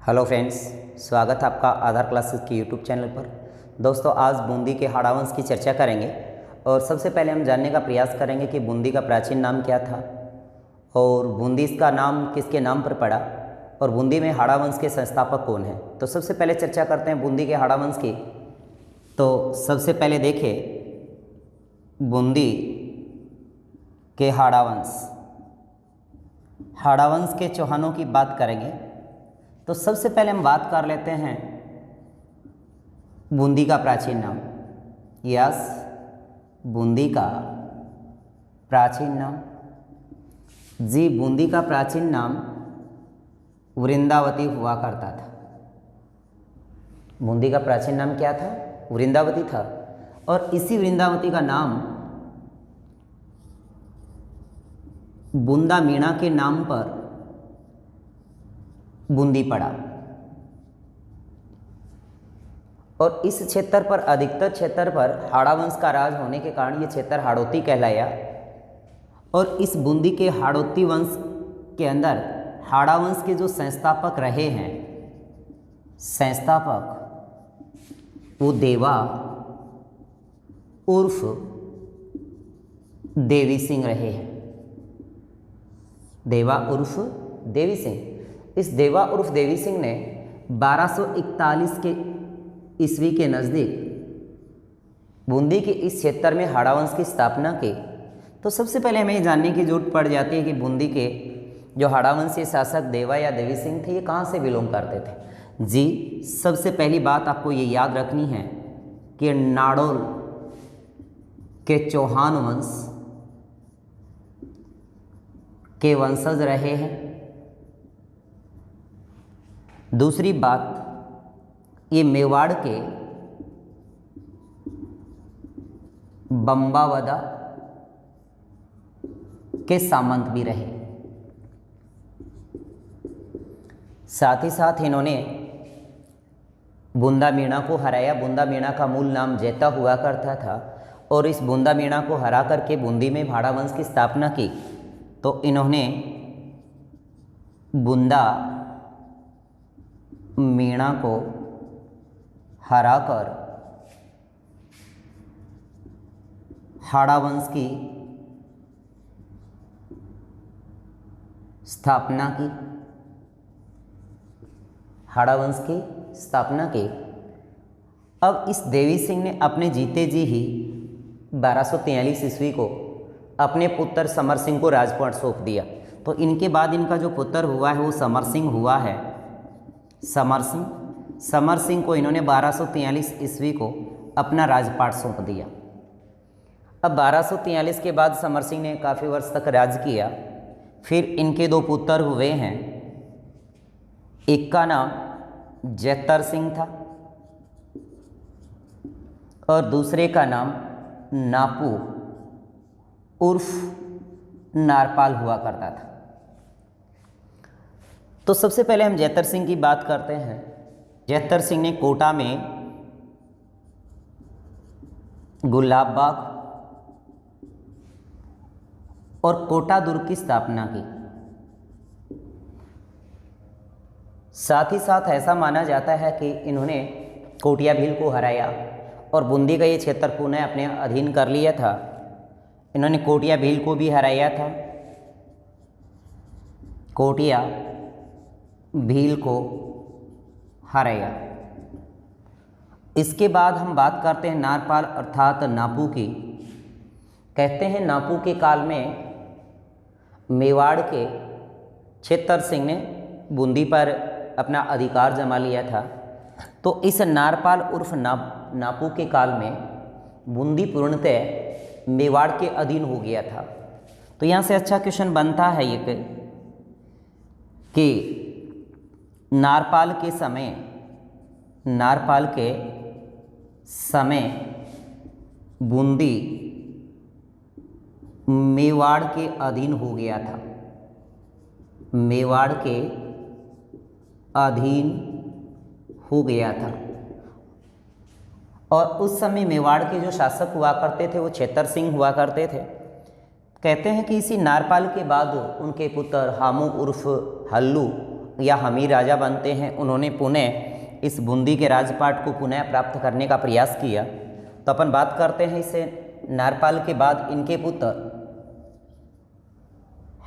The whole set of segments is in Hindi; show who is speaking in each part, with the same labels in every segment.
Speaker 1: हेलो फ्रेंड्स, स्वागत है आपका आधार क्लासेस की यूट्यूब चैनल पर। दोस्तों, आज बूंदी के हाड़ावंश की चर्चा करेंगे और सबसे पहले हम जानने का प्रयास करेंगे कि बूंदी का प्राचीन नाम क्या था और बूंदी इसका नाम किसके नाम पर पड़ा और बूंदी में हाड़ावंश के संस्थापक कौन हैं। तो सबसे पहले चर्चा करते हैं बूंदी के हाड़ावंश की। तो सबसे पहले देखें बूंदी के हाड़ावंश के चौहानों की बात करेंगे। तो सबसे पहले हम बात कर लेते हैं बूंदी का प्राचीन नाम। यस, बूंदी का प्राचीन नाम। जी, बूंदी का प्राचीन नाम वृंदावती हुआ करता था। बूंदी का प्राचीन नाम क्या था? वृंदावती था। और इसी वृंदावती का नाम बूंदा मीणा के नाम पर बूंदी पड़ा और इस क्षेत्र पर अधिकतर क्षेत्र पर हाड़ावंश का राज होने के कारण ये क्षेत्र हाड़ौती कहलाया। और इस बूंदी के हाड़ौती वंश के अंदर हाड़ावंश के जो संस्थापक रहे हैं, वो देवा उर्फ देवी सिंह रहे हैं। देवा उर्फ देवी सिंह। इस देवा उर्फ देवी सिंह ने 1241 के ईस्वी के नज़दीक बूंदी के इस क्षेत्र में हाड़ावंश की स्थापना की। तो सबसे पहले हमें जानने की जरूरत पड़ जाती है कि बूंदी के जो हाड़ावंशी शासक देवा या देवी सिंह थे, ये कहाँ से बिलोंग करते थे। जी, सबसे पहली बात आपको ये याद रखनी है कि नाडोल के चौहान वंश के वंशज रहे हैं। दूसरी बात, ये मेवाड़ के बम्बावदा के सामंत भी रहे। साथ ही साथ इन्होंने बूंदा मीणा को हराया। बूंदा मीणा का मूल नाम जैता हुआ करता था और इस बूंदा मीणा को हरा करके बूंदी में हाड़ावंश की स्थापना की। तो इन्होंने बूंदा मीणा को हराकर हाड़ावंश की स्थापना की। हाड़ावंश की स्थापना की। अब इस देवी सिंह ने अपने जीते जी ही 1243 ईस्वी को अपने पुत्र समर सिंह को राजपाट सौंप दिया। तो इनके बाद इनका जो पुत्र हुआ है वो समर सिंह हुआ है। समर सिंह को इन्होंने 1243 ईस्वी को अपना राजपाट सौंप दिया। अब 1243 के बाद समर सिंह ने काफ़ी वर्ष तक राज किया। फिर इनके दो पुत्र हुए हैं। एक का नाम जैतर सिंह था और दूसरे का नाम नापू उर्फ नारपाल हुआ करता था। तो सबसे पहले हम जैतर सिंह की बात करते हैं। जैतर सिंह ने कोटा में गुलाब बाग और कोटा दुर्ग की स्थापना की। साथ ही साथ ऐसा माना जाता है कि इन्होंने कोटिया भील को हराया और बूंदी का ये क्षेत्र पुनः अपने अधीन कर लिया था। इन्होंने कोटिया भील को भी हराया था। कोटिया भील को हराया। इसके बाद हम बात करते हैं नारपाल अर्थात नापू की। कहते हैं नापू के काल में मेवाड़ के क्षेत्र सिंह ने बूंदी पर अपना अधिकार जमा लिया था। तो इस नारपाल उर्फ नापू के काल में बूंदी पूर्णतः मेवाड़ के अधीन हो गया था। तो यहाँ से अच्छा क्वेश्चन बनता है ये कि नारपाल के समय बूंदी मेवाड़ के अधीन हो गया था। मेवाड़ के अधीन हो गया था और उस समय मेवाड़ के जो शासक हुआ करते थे वो क्षेत्र सिंह हुआ करते थे। कहते हैं कि इसी नारपाल के बाद उनके पुत्र हामू उर्फ हल्लू या हमीर राजा बनते हैं, उन्होंने पुनः इस बूंदी के राजपाट को पुनः प्राप्त करने का प्रयास किया। तो अपन बात करते हैं इसे नारपाल के बाद इनके पुत्र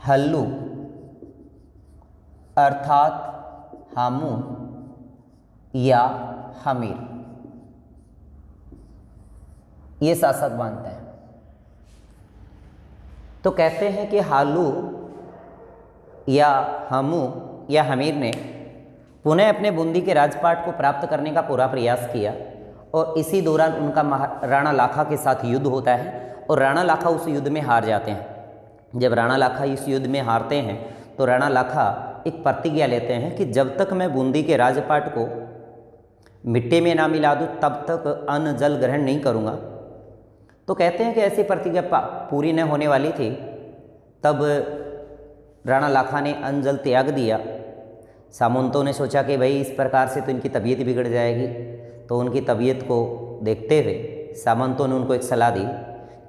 Speaker 1: हल्लू अर्थात हामू या हमीर, ये शासक बनते हैं। तो कहते हैं कि हालू या हमू या हमीर ने पुनः अपने बूंदी के राजपाट को प्राप्त करने का पूरा प्रयास किया और इसी दौरान उनका राणा लाखा के साथ युद्ध होता है और राणा लाखा उस युद्ध में हार जाते हैं। जब राणा लाखा इस युद्ध में हारते हैं तो राणा लाखा एक प्रतिज्ञा लेते हैं कि जब तक मैं बूंदी के राजपाट को मिट्टी में ना मिला दूँ तब तक अन्न जल ग्रहण नहीं करूँगा। तो कहते हैं कि ऐसी प्रतिज्ञा पूरी न होने वाली थी, तब राणा लाखा ने अन्न जल त्याग दिया। सामंतों ने सोचा कि भाई इस प्रकार से तो इनकी तबीयत बिगड़ जाएगी, तो उनकी तबीयत को देखते हुए सामंतों ने उनको एक सलाह दी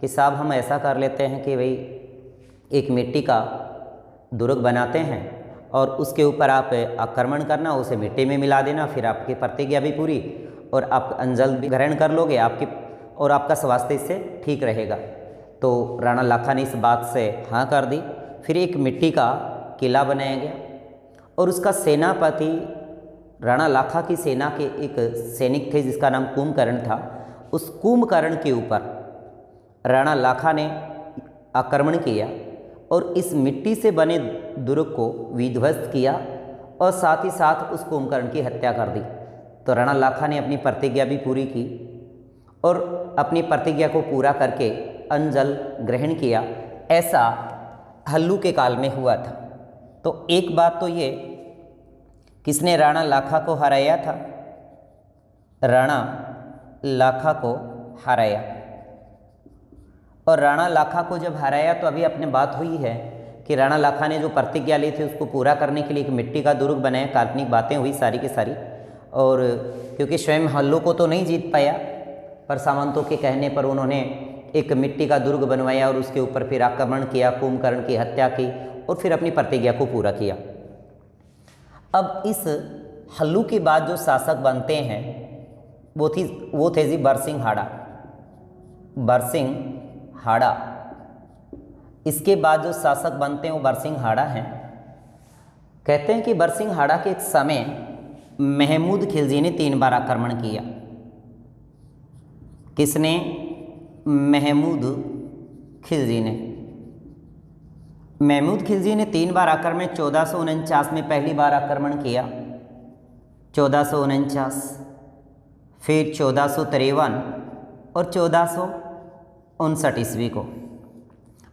Speaker 1: कि साहब हम ऐसा कर लेते हैं कि भाई एक मिट्टी का दुर्ग बनाते हैं और उसके ऊपर आप आक्रमण करना, उसे मिट्टी में मिला देना, फिर आपकी प्रतिज्ञा भी पूरी और आप अन्न जल भी ग्रहण कर लोगे आपकी और आपका स्वास्थ्य इससे ठीक रहेगा। तो राणा लाखा ने इस बात से हाँ कर दी। फिर एक मिट्टी का किला बनाया गया और उसका सेनापति राणा लाखा की सेना के एक सैनिक थे जिसका नाम कुंभकर्ण था। उस कुंभकर्ण के ऊपर राणा लाखा ने आक्रमण किया और इस मिट्टी से बने दुर्ग को विध्वस्त किया और साथ ही साथ उस कुंभकर्ण की हत्या कर दी। तो राणा लाखा ने अपनी प्रतिज्ञा भी पूरी की और अपनी प्रतिज्ञा को पूरा करके अन्न जल ग्रहण किया। ऐसा हल्लू के काल में हुआ था। तो एक बात तो ये, किसने राणा लाखा को हराया था? राणा लाखा को हराया। और राणा लाखा को जब हराया तो अभी अपने बात हुई है कि राणा लाखा ने जो प्रतिज्ञा ली थी उसको पूरा करने के लिए एक मिट्टी का दुर्ग बनाया। काल्पनिक बातें हुई सारी की सारी, और क्योंकि स्वयं हल्लू को तो नहीं जीत पाया, पर सामंतों के कहने पर उन्होंने एक मिट्टी का दुर्ग बनवाया और उसके ऊपर फिर आक्रमण किया, कुंभकर्ण की हत्या की और फिर अपनी प्रतिज्ञा को पूरा किया। अब इस हल्लू के बाद जो शासक बनते हैं वो थे जी बरसिंघाड़ा। बरसिंघाड़ा, इसके बाद जो शासक बनते हैं वो बरसिंघाड़ा हैं। कहते हैं कि बरसिंघाड़ा के एक समय महमूद खिलजी ने 3 बार आक्रमण किया। किसने? महमूद खिलजी ने। महमूद खिलजी ने 3 बार आक्रमण, 1449 में पहली बार आक्रमण किया, 1449, फिर 1453 और 1459 ईस्वी को।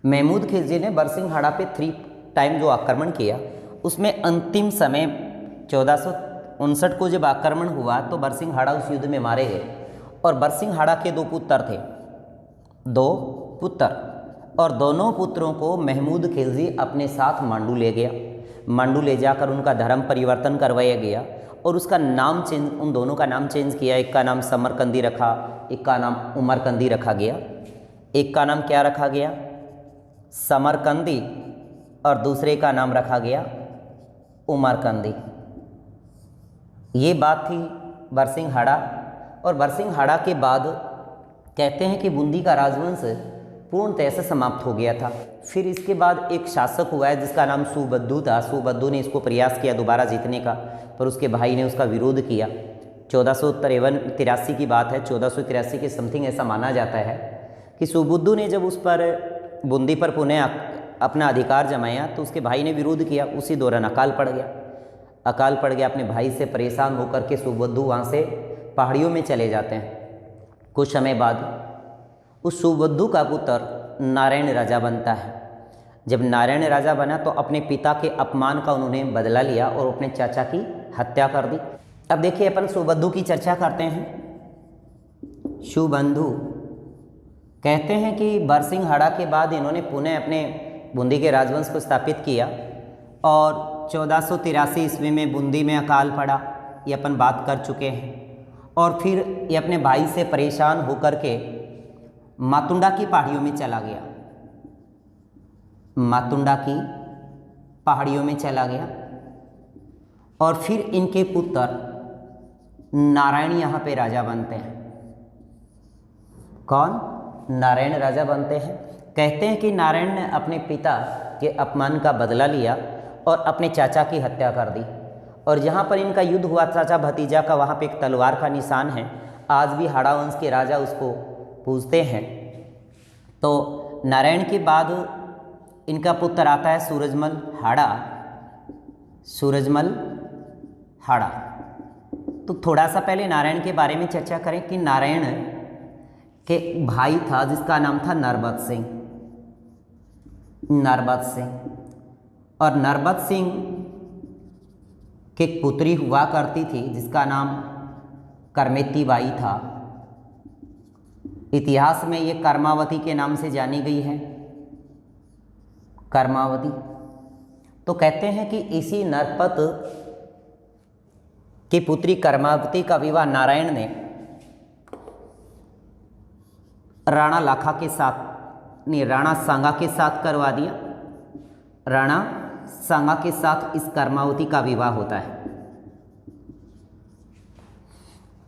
Speaker 1: महमूद खिलजी ने बरसिंघाड़ा पे 3 टाइम जो आक्रमण किया, उसमें अंतिम समय 1459 को जब आक्रमण हुआ तो बरसिंघाड़ा उस युद्ध में मारे गए। और बरसिंघाड़ा के 2 पुत्र थे, 2 पुत्र, और दोनों पुत्रों को महमूद खिलजी अपने साथ मांडू ले गया। मांडू ले जाकर उनका धर्म परिवर्तन करवाया गया और उसका नाम चेंज, उन दोनों का नाम चेंज किया। एक का नाम समरकंदी रखा, एक का नाम उमरकंदी रखा गया। एक का नाम क्या रखा गया? समरकंदी, और दूसरे का नाम रखा गया उमरकंदी। ये बात थी बरसिंघाड़ा। और बरसिंघाड़ा के बाद कहते हैं कि बूंदी का राजवंश पूर्णतः से समाप्त हो गया था। फिर इसके बाद एक शासक हुआ है जिसका नाम सुबुद्धू था। सुबुद्धू ने इसको प्रयास किया दोबारा जीतने का, पर उसके भाई ने उसका विरोध किया। 1453 की बात है, 1483 के समथिंग ऐसा माना जाता है कि सुबुद्धू ने जब उस पर बूंदी पर पुनः अपना अधिकार जमाया तो उसके भाई ने विरोध किया। उसी दौरान अकाल पड़ गया। अकाल पड़ गया, अपने भाई से परेशान होकर के सुबुद्धू वहाँ से पहाड़ियों में चले जाते हैं। कुछ समय बाद उस सुबुद्धू का पुत्र नारायण राजा बनता है। जब नारायण राजा बना तो अपने पिता के अपमान का उन्होंने बदला लिया और अपने चाचा की हत्या कर दी। अब देखिए अपन सुबुद्धू की चर्चा करते हैं। सुबुद्धू कहते हैं कि बरसिंघाड़ा के बाद इन्होंने पुनः अपने बूंदी के राजवंश को स्थापित किया और 1483 ईस्वी में बूंदी में अकाल पड़ा, ये अपन बात कर चुके हैं। और फिर ये अपने भाई से परेशान होकर के मातुंडा की पहाड़ियों में चला गया। मातुंडा की पहाड़ियों में चला गया और फिर इनके पुत्र नारायण यहाँ पे राजा बनते हैं। कौन? नारायण राजा बनते हैं। कहते हैं कि नारायण ने अपने पिता के अपमान का बदला लिया और अपने चाचा की हत्या कर दी, और जहाँ पर इनका युद्ध हुआ चाचा भतीजा का, वहाँ पे एक तलवार का निशान है। आज भी हाड़ा वंश के राजा उसको पूजते हैं। तो नारायण के बाद इनका पुत्र आता है सूरजमल हाड़ा। सूरजमल हाड़ा। तो थोड़ा सा पहले नारायण के बारे में चर्चा करें कि नारायण के भाई था जिसका नाम था नरबत सिंह। नरबत सिंह, और नरबत सिंह की एक पुत्री हुआ करती थी जिसका नाम करमेती बाई था। इतिहास में ये कर्मावती के नाम से जानी गई है, कर्मावती। तो कहते हैं कि इसी नरपत की पुत्री कर्मावती का विवाह नारायण ने राणा लाखा के साथ, नहीं, राणा सांगा के साथ करवा दिया। राणा सांगा के साथ इस कर्मावती का विवाह होता है,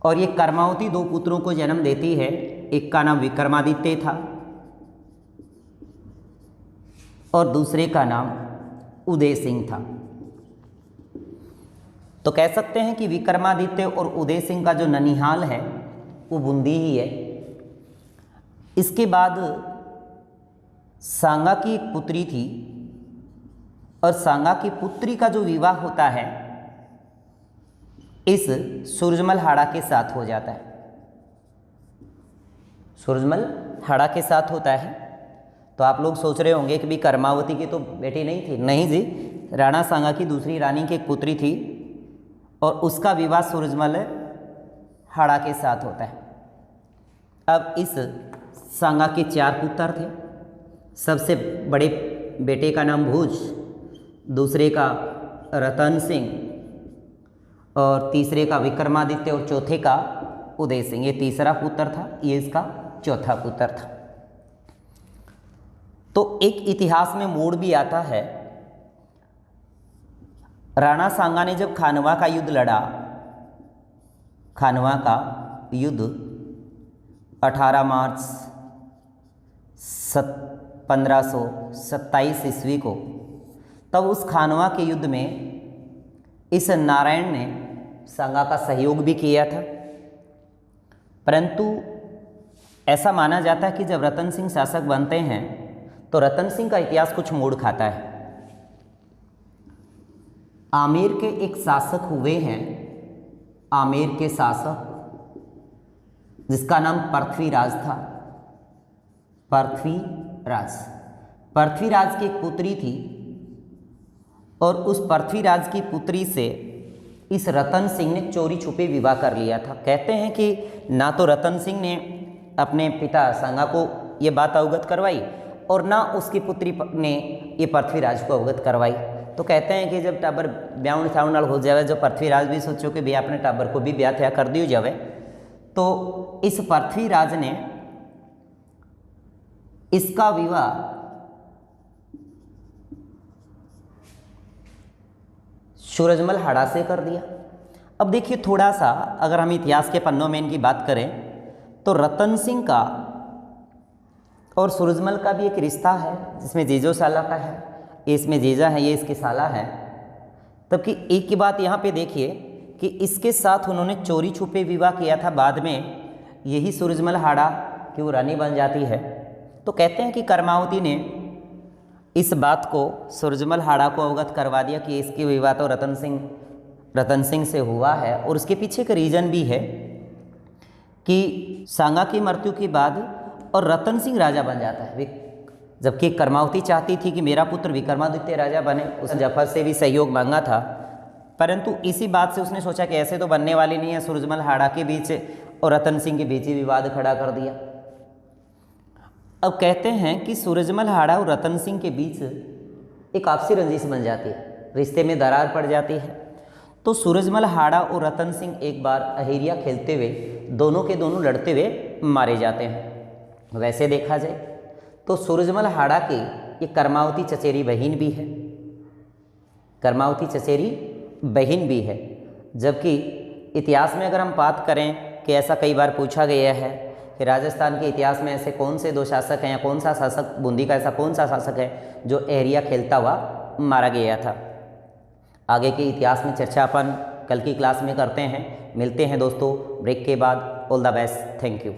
Speaker 1: और ये कर्मावती दो पुत्रों को जन्म देती है। एक का नाम विक्रमादित्य था और दूसरे का नाम उदय सिंह था। तो कह सकते हैं कि विक्रमादित्य और उदय सिंह का जो ननिहाल है वो बूंदी ही है। इसके बाद सांगा की एक पुत्री थी, और सांगा की पुत्री का जो विवाह होता है इस सूरजमल हाड़ा के साथ हो जाता है। सूरजमल हाड़ा के साथ होता है। तो आप लोग सोच रहे होंगे कि भी कर्मावती की तो बेटी नहीं थी। नहीं जी, राणा सांगा की दूसरी रानी की एक पुत्री थी, और उसका विवाह सूरजमल हाड़ा के साथ होता है। अब इस सांगा के 4 पुत्र थे। सबसे बड़े बेटे का नाम भुज, दूसरे का रतन सिंह, और तीसरे का विक्रमादित्य, और चौथे का उदय सिंह। ये तीसरा पुत्र था, ये इसका चौथा पुत्र था। तो एक इतिहास में मोड़ भी आता है। राणा सांगा ने जब खानवा का युद्ध लड़ा, खानवा का युद्ध 18 मार्च 1527 ईस्वी को, तब उस खानवा के युद्ध में इस नारायण ने सांगा का सहयोग भी किया था। परंतु ऐसा माना जाता है कि जब रतन सिंह शासक बनते हैं तो रतन सिंह का इतिहास कुछ मोड़ खाता है। आमेर के एक शासक हुए हैं, आमेर के शासक, जिसका नाम पृथ्वीराज था। पृथ्वीराज, पृथ्वीराज की एक पुत्री थी, और उस पृथ्वीराज की पुत्री से इस रतन सिंह ने चोरी छुपे विवाह कर लिया था। कहते हैं कि ना तो रतन सिंह ने अपने पिता सांगा को ये बात अवगत करवाई, और ना उसकी पुत्री ने ये पृथ्वीराज को अवगत करवाई। तो कहते हैं कि जब टाबर ब्याह साउंड हो जाए, जो पृथ्वीराज भी सोचो कि भैया अपने टाबर को भी ब्याह थया कर दियो जावे, तो इस पृथ्वीराज ने इसका विवाह सूरजमल हाड़ा से कर दिया। अब देखिए, थोड़ा सा अगर हम इतिहास के पन्नों में इनकी बात करें तो रतन सिंह का और सूरजमल का भी एक रिश्ता है, जिसमें जीजो साला का है, ये इसमें जीजा है, ये इसकी साला है। तब कि एक की बात यहाँ पे देखिए कि इसके साथ उन्होंने चोरी छुपे विवाह किया था। बाद में यही सूरजमल हाड़ा की वो रानी बन जाती है। तो कहते हैं कि कर्मावती ने इस बात को सूरजमल हाड़ा को अवगत करवा दिया कि इसकी विवाह तो रतन सिंह से हुआ है। और उसके पीछे का रीज़न भी है कि सांगा की मृत्यु के बाद और रतन सिंह राजा बन जाता है, जबकि कर्मावती चाहती थी कि मेरा पुत्र विक्रमादित्य राजा बने। उसने जफर से भी सहयोग मांगा था, परंतु इसी बात से उसने सोचा कि ऐसे तो बनने वाली नहीं है, सूरजमल हाड़ा के बीच और रतन सिंह के बीच ही विवाद खड़ा कर दिया। अब कहते हैं कि सूरजमल हाड़ा और रतन सिंह के बीच एक आपसी रंजिश बन जाती है, रिश्ते में दरार पड़ जाती है। तो सूरजमल हाड़ा और रतन सिंह एक बार अहिरिया खेलते हुए दोनों के दोनों लड़ते हुए मारे जाते हैं। वैसे देखा जाए तो सूरजमल हाड़ा की ये कर्मावती चचेरी बहन भी है, कर्मावती चचेरी बहन भी है। जबकि इतिहास में अगर हम बात करें कि ऐसा कई बार पूछा गया है कि राजस्थान के इतिहास में ऐसे कौन से 2 शासक हैं या कौन सा शासक, बूंदी का ऐसा कौन सा शासक है जो एरिया खेलता हुआ मारा गया था। आगे के इतिहास में चर्चा अपन कल की क्लास में करते हैं। मिलते हैं दोस्तों ब्रेक के बाद। All the best, thank you.